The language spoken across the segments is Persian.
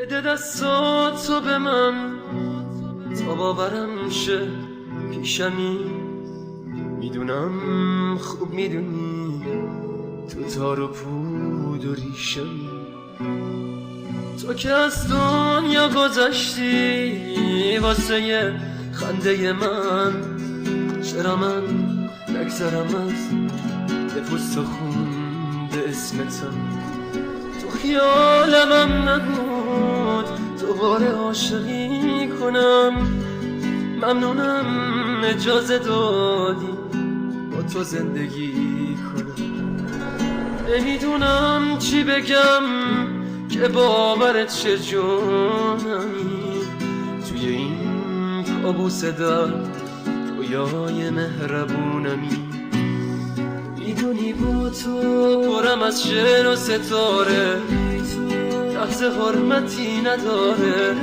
بده دستاتو به من تا باورم شه پیشمی. میدونم خوب میدونی تو تار و پود و ریشمی. تو که از دنیا گذشتی واسه یه خنده من، چرا من نگذرم از به پوست و خون به اسمتم. تو خیالم نبود دوباره عاشقی کنم، ممنونم اجازه دادی با تو زندگی کنم. نمیدونم چی بگم که باورت شه جونمی، توی این کابوس درد رویای مهربونمی. میدونی با تو پرم از شعر و ستاره، لحظه حرمتی نداره.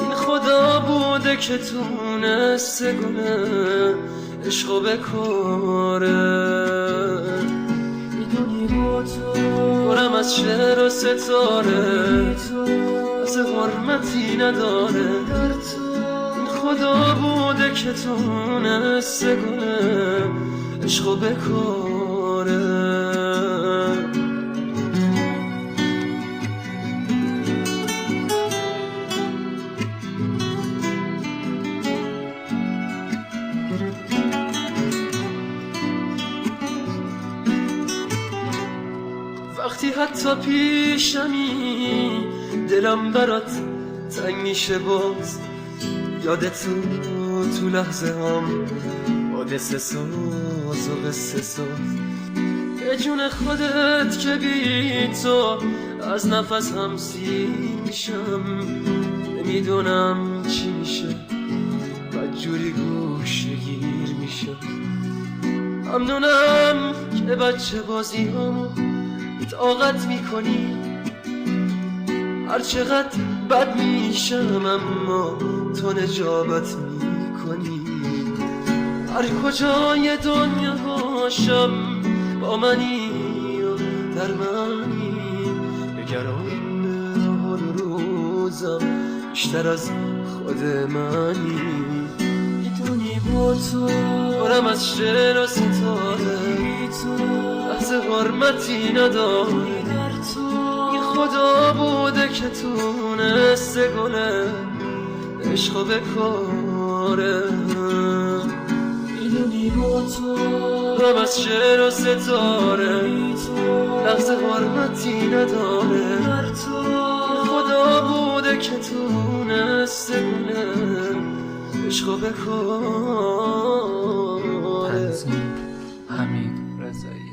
این خدا بوده که تونسته کنه عشقو بکاره. میدونی با تو پرم از شعر و ستاره، لحظه حرمتی نداره. این خدا بوده که تونسته کنه عشقو بکاره. وقتی حتی پیشمی دلم برات تنگ میشه باز، یادت تو لحظه هم حادثه ساز و قصه ساز. به جون خودت که بی تو از نفس هم سیر میشم. نمیدونم چی میشه بدجوری گوشگیر میشم. ممنونم که بچه بازی همو طاقت میکنی، هر چقدر بد میشم اما تو نجابت میکنی. هر کجای دنیا باشم با منی و در منی، نگران حال روزم بیشتر از خود منی. میدونی با تو پرم از شعر و ستاره، لحظه حرمتی نداره. این خدا بوده که تونسته گله عشقو بکاره. میدونی با تو پرم از شعر و ستاره، لحظه حرمتی نداره. خدا بوده که تونسته گله عشقو بکاره. تنظیم حمید رضایی.